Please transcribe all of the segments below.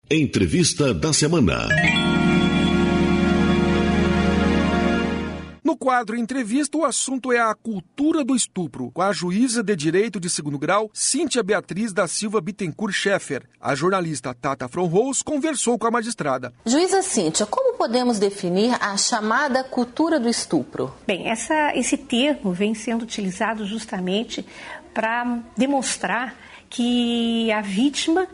Entrevista da semana. No quadro Entrevista, o assunto é a cultura do estupro, com a juíza de direito de segundo grau, Cíntia Beatriz da Silva Bittencourt Scheffer. A jornalista Tata Fronrose conversou com a magistrada. Juíza Cíntia, como podemos definir a chamada cultura do estupro? Bem, esse termo vem sendo utilizado justamente para demonstrar que a vítima,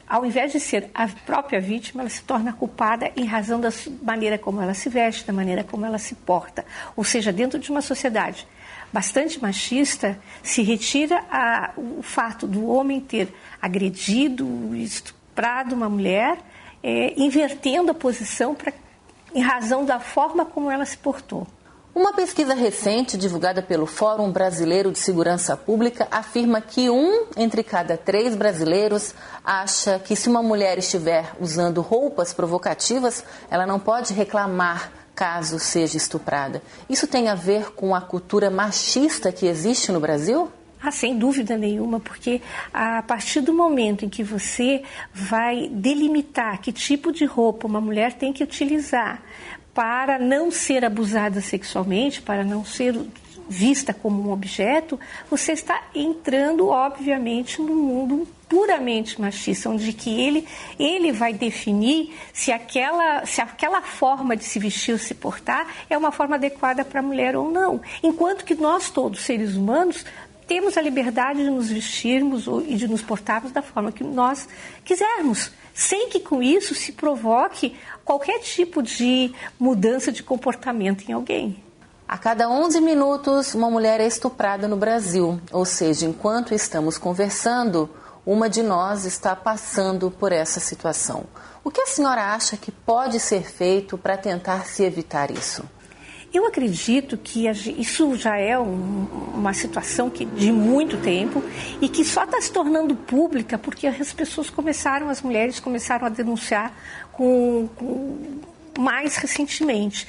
ao invés de ser a própria vítima, ela se torna culpada em razão da maneira como ela se veste, da maneira como ela se porta. Ou seja, dentro de uma sociedade bastante machista, se retira o fato do homem ter agredido, estuprado uma mulher, invertendo a posição em razão da forma como ela se portou. Uma pesquisa recente, divulgada pelo Fórum Brasileiro de Segurança Pública, afirma que 1 entre cada 3 brasileiros acha que se uma mulher estiver usando roupas provocativas, ela não pode reclamar caso seja estuprada. Isso tem a ver com a cultura machista que existe no Brasil? Sem dúvida nenhuma, porque a partir do momento em que você vai delimitar que tipo de roupa uma mulher tem que utilizar para não ser abusada sexualmente, para não ser vista como um objeto, você está entrando, obviamente, num mundo puramente machista, onde que ele vai definir se aquela forma de se vestir ou se portar é uma forma adequada para a mulher ou não. Enquanto que nós todos, seres humanos, temos a liberdade de nos vestirmos e de nos portarmos da forma que nós quisermos, sem que com isso se provoque qualquer tipo de mudança de comportamento em alguém. A cada 11 minutos, uma mulher é estuprada no Brasil. Ou seja, enquanto estamos conversando, uma de nós está passando por essa situação. O que a senhora acha que pode ser feito para tentar se evitar isso? Eu acredito que isso já é uma situação de muito tempo e que só está se tornando pública porque as mulheres começaram a denunciar mais recentemente,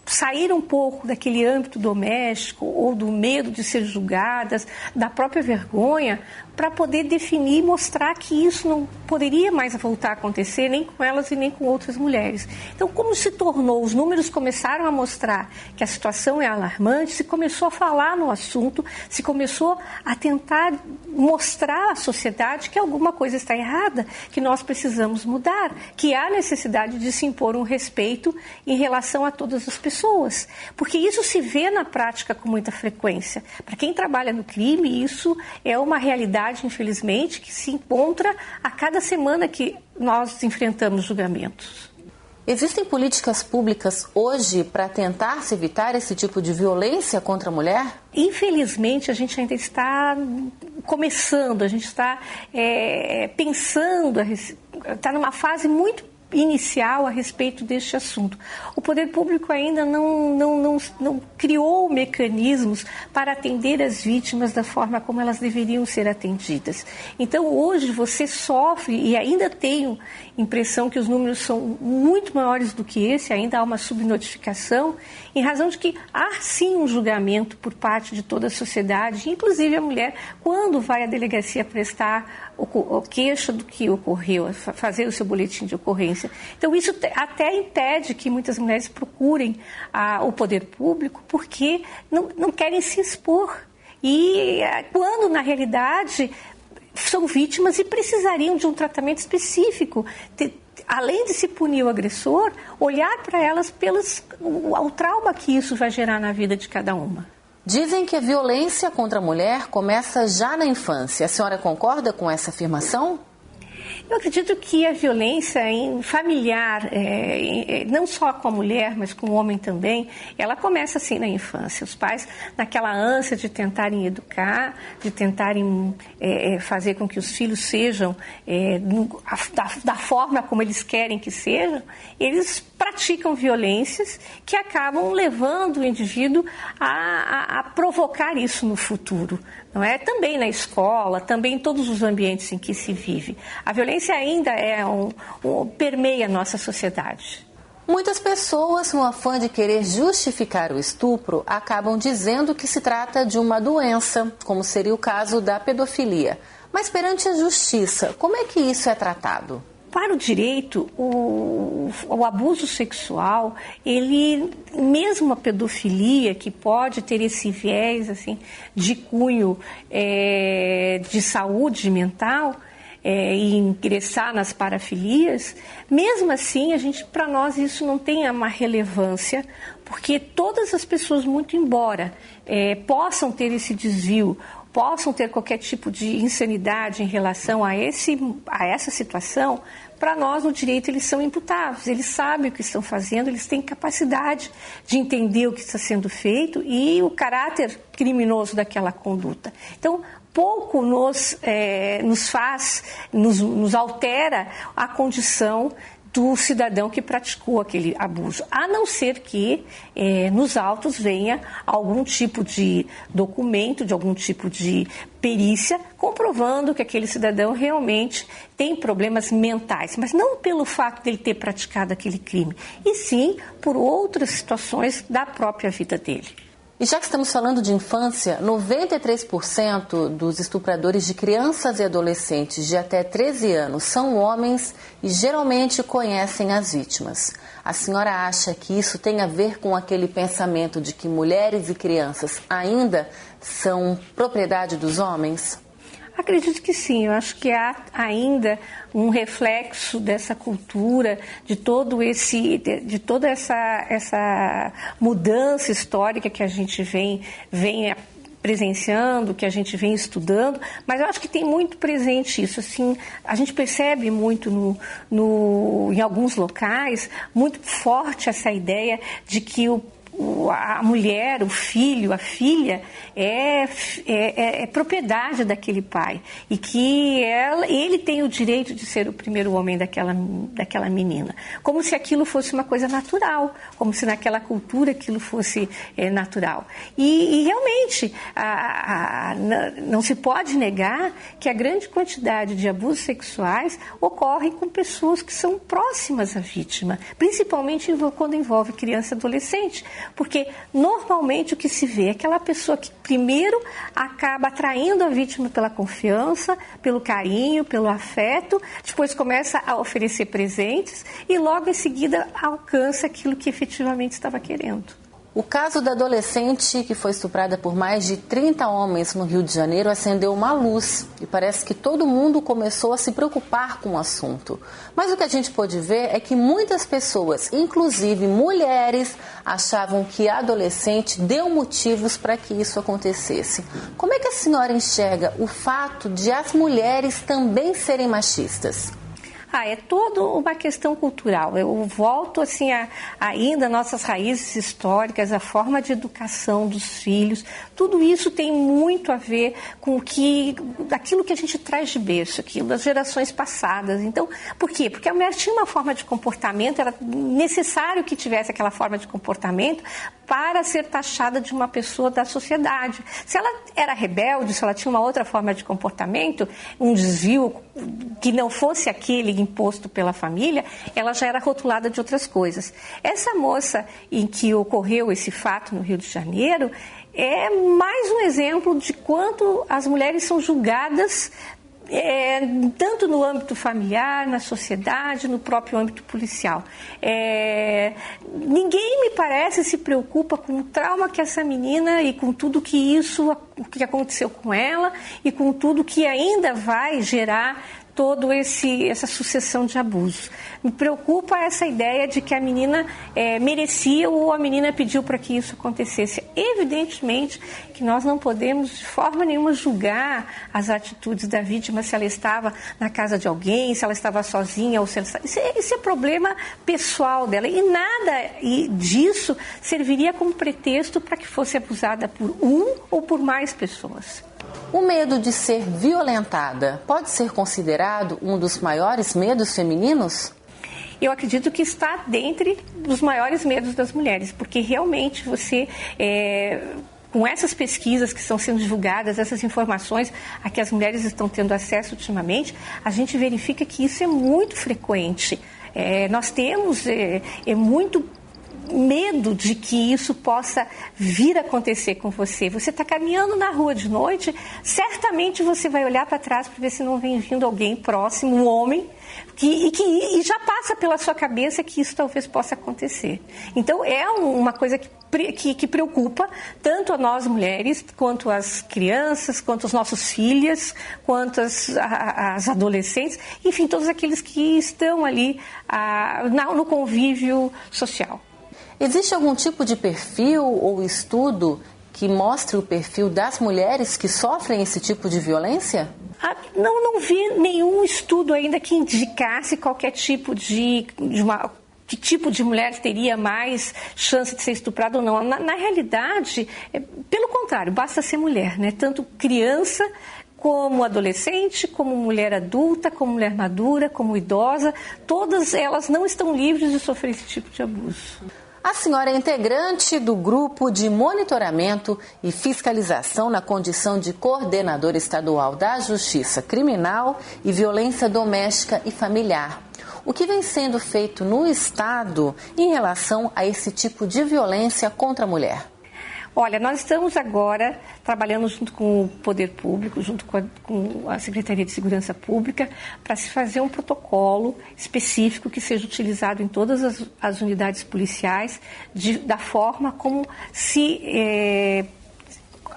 sair um pouco daquele âmbito doméstico ou do medo de ser julgadas, da própria vergonha, para poder definir e mostrar que isso não poderia mais voltar a acontecer nem com elas e nem com outras mulheres. Então, como se tornou, os números começaram a mostrar que a situação é alarmante, se começou a falar no assunto, se começou a tentar mostrar à sociedade que alguma coisa está errada, que nós precisamos mudar, que há necessidade de se impor um respeito em relação a todas as pessoas. Porque isso se vê na prática com muita frequência. Para quem trabalha no crime, isso é uma realidade, infelizmente, que se encontra a cada semana que nós enfrentamos julgamentos. Existem políticas públicas hoje para tentar se evitar esse tipo de violência contra a mulher? Infelizmente, a gente ainda está começando, a gente está pensando, está numa fase muito inicial a respeito deste assunto. O poder público ainda não criou mecanismos para atender as vítimas da forma como elas deveriam ser atendidas. Então, hoje você sofre, e ainda tenho impressão que os números são muito maiores do que esse, ainda há uma subnotificação, em razão de que há sim um julgamento por parte de toda a sociedade, inclusive a mulher, quando vai à delegacia prestar o queixa do que ocorreu, fazer o seu boletim de ocorrência. Então, isso até impede que muitas mulheres procurem o poder público porque não querem se expor. E quando, na realidade, são vítimas e precisariam de um tratamento específico. Além de se punir o agressor, olhar para elas ao trauma que isso vai gerar na vida de cada uma. Dizem que a violência contra a mulher começa já na infância. A senhora concorda com essa afirmação? Eu acredito que a violência familiar, não só com a mulher, mas com o homem também, ela começa assim na infância. Os pais, naquela ânsia de tentarem educar, de tentarem fazer com que os filhos sejam da forma como eles querem que sejam, eles praticam violências que acabam levando o indivíduo a provocar isso no futuro. Não é? Também na escola, também em todos os ambientes em que se vive. A violência ainda permeia a nossa sociedade. Muitas pessoas, no afã de querer justificar o estupro, acabam dizendo que se trata de uma doença, como seria o caso da pedofilia. Mas perante a justiça, como é que isso é tratado? Para o direito, o abuso sexual, ele, mesmo a pedofilia, que pode ter esse viés assim, de cunho de saúde mental, e ingressar nas parafilias, mesmo assim, para nós isso não tem uma relevância, porque todas as pessoas, muito embora possam ter esse desvio, possam ter qualquer tipo de insanidade em relação a essa situação, para nós no direito eles são imputáveis, eles sabem o que estão fazendo, eles têm capacidade de entender o que está sendo feito e o caráter criminoso daquela conduta. Então, pouco nos altera a condição do cidadão que praticou aquele abuso, a não ser que nos autos venha algum tipo de documento, de algum tipo de perícia, comprovando que aquele cidadão realmente tem problemas mentais, mas não pelo fato de ele ter praticado aquele crime, e sim por outras situações da própria vida dele. E já que estamos falando de infância, 93% dos estupradores de crianças e adolescentes de até 13 anos são homens e geralmente conhecem as vítimas. A senhora acha que isso tem a ver com aquele pensamento de que mulheres e crianças ainda são propriedade dos homens? Acredito que sim, eu acho que há ainda um reflexo dessa cultura, de toda essa mudança histórica que a gente vem presenciando, que a gente vem estudando, mas eu acho que tem muito presente isso. Assim, a gente percebe muito em alguns locais, muito forte essa ideia de que a mulher, o filho, a filha é propriedade daquele pai e que ele tem o direito de ser o primeiro homem daquela menina, como se aquilo fosse uma coisa natural, como se naquela cultura aquilo fosse natural. E realmente não se pode negar que a grande quantidade de abusos sexuais ocorre com pessoas que são próximas à vítima, principalmente quando envolve criança e adolescente. Porque normalmente o que se vê é aquela pessoa que primeiro acaba atraindo a vítima pela confiança, pelo carinho, pelo afeto, depois começa a oferecer presentes e logo em seguida alcança aquilo que efetivamente estava querendo. O caso da adolescente que foi estuprada por mais de 30 homens no Rio de Janeiro acendeu uma luz e parece que todo mundo começou a se preocupar com o assunto. Mas o que a gente pôde ver é que muitas pessoas, inclusive mulheres, achavam que a adolescente deu motivos para que isso acontecesse. Como é que a senhora enxerga o fato de as mulheres também serem machistas? É toda uma questão cultural. Eu volto assim ainda nossas raízes históricas, a forma de educação dos filhos. Tudo isso tem muito a ver com aquilo que a gente traz de berço, aquilo das gerações passadas. Então, por quê? Porque a mulher tinha uma forma de comportamento, era necessário que tivesse aquela forma de comportamento para ser taxada de uma pessoa da sociedade. Se ela era rebelde, se ela tinha uma outra forma de comportamento, um desvio que não fosse aquele imposto pela família, ela já era rotulada de outras coisas. Essa moça em que ocorreu esse fato no Rio de Janeiro é mais um exemplo de quanto as mulheres são julgadas tanto no âmbito familiar, na sociedade, no próprio âmbito policial. Ninguém, me parece, se preocupa com o trauma que essa menina e com tudo que aconteceu com ela e com tudo que ainda vai gerar toda essa sucessão de abusos. Me preocupa essa ideia de que a menina merecia ou a menina pediu para que isso acontecesse. Evidentemente que nós não podemos de forma nenhuma julgar as atitudes da vítima, se ela estava na casa de alguém, se ela estava sozinha ou se ela estava... Isso é problema pessoal dela e nada disso serviria como pretexto para que fosse abusada por um ou por mais pessoas. O medo de ser violentada pode ser considerado um dos maiores medos femininos? Eu acredito que está dentre os maiores medos das mulheres, porque realmente você, com essas pesquisas que estão sendo divulgadas, essas informações a que as mulheres estão tendo acesso ultimamente, a gente verifica que isso é muito frequente. Nós temos muito medo de que isso possa vir a acontecer com você. Você está caminhando na rua de noite, certamente você vai olhar para trás para ver se não vem vindo alguém próximo, um homem, E já passa pela sua cabeça que isso talvez possa acontecer. Então, é uma coisa que preocupa tanto a nós mulheres, quanto as crianças, quanto os nossos filhos, quanto as adolescentes, enfim, todos aqueles que estão ali no convívio social. Existe algum tipo de perfil ou estudo que mostre o perfil das mulheres que sofrem esse tipo de violência? Não vi nenhum estudo ainda que indicasse qualquer tipo que tipo de mulher teria mais chance de ser estuprada ou não. Na realidade, pelo contrário, basta ser mulher, né? Tanto criança como adolescente, como mulher adulta, como mulher madura, como idosa, todas elas não estão livres de sofrer esse tipo de abuso. A senhora é integrante do Grupo de Monitoramento e Fiscalização na condição de Coordenadora Estadual da Justiça Criminal e Violência Doméstica e Familiar. O que vem sendo feito no Estado em relação a esse tipo de violência contra a mulher? Olha, nós estamos agora trabalhando junto com o Poder Público, junto com a Secretaria de Segurança Pública, para se fazer um protocolo específico que seja utilizado em todas as unidades policiais, da forma como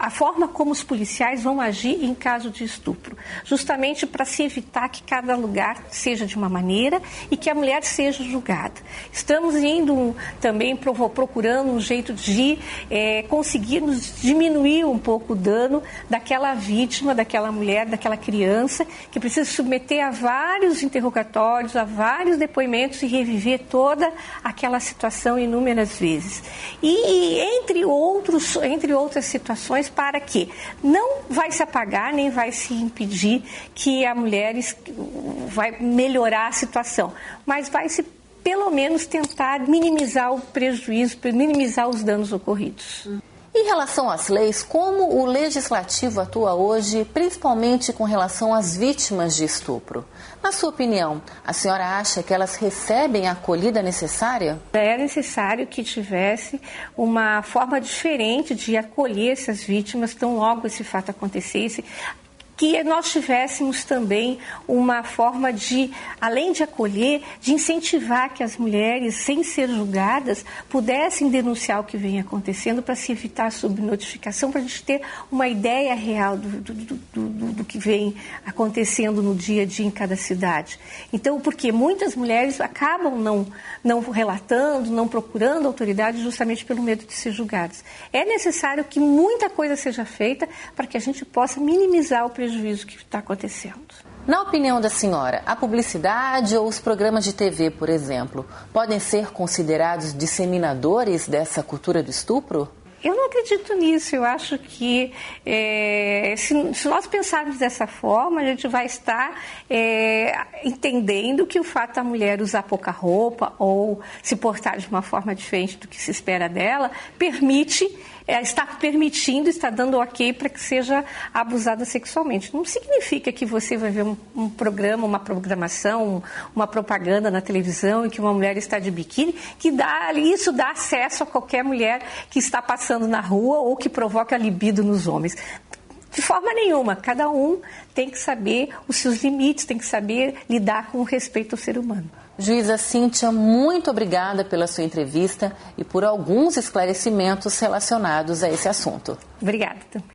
a forma como os policiais vão agir em caso de estupro, justamente para se evitar que cada lugar seja de uma maneira e que a mulher seja julgada. Estamos indo também procurando um jeito de conseguirmos diminuir um pouco o dano daquela vítima, daquela mulher, daquela criança, que precisa se submeter a vários interrogatórios, a vários depoimentos e reviver toda aquela situação inúmeras vezes. E entre outras situações, para que não vai se apagar, nem vai se impedir que a mulher vai melhorar a situação, mas vai se, pelo menos, tentar minimizar o prejuízo, minimizar os danos ocorridos. Em relação às leis, como o Legislativo atua hoje, principalmente com relação às vítimas de estupro? Na sua opinião, a senhora acha que elas recebem a acolhida necessária? É necessário que tivesse uma forma diferente de acolher essas vítimas, tão logo esse fato acontecesse, que nós tivéssemos também uma forma de, além de acolher, de incentivar que as mulheres, sem ser julgadas, pudessem denunciar o que vem acontecendo para se evitar a subnotificação, para a gente ter uma ideia real do que vem acontecendo no dia a dia em cada cidade. Então, porque muitas mulheres acabam não relatando, não procurando autoridade justamente pelo medo de ser julgadas. É necessário que muita coisa seja feita para que a gente possa minimizar o prejuízo que está acontecendo. Na opinião da senhora, a publicidade ou os programas de TV, por exemplo, podem ser considerados disseminadores dessa cultura do estupro? Eu não acredito nisso. Eu acho que se nós pensarmos dessa forma, a gente vai estar entendendo que o fato da mulher usar pouca roupa ou se portar de uma forma diferente do que se espera dela, está dando ok para que seja abusada sexualmente. Não significa que você vai ver um programa, uma programação, uma propaganda na televisão em que uma mulher está de biquíni, que isso dá acesso a qualquer mulher que está passando na rua ou que provoca libido nos homens. De forma nenhuma. Cada um tem que saber os seus limites, tem que saber lidar com o respeito ao ser humano. Juíza Cíntia, muito obrigada pela sua entrevista e por alguns esclarecimentos relacionados a esse assunto. Obrigada.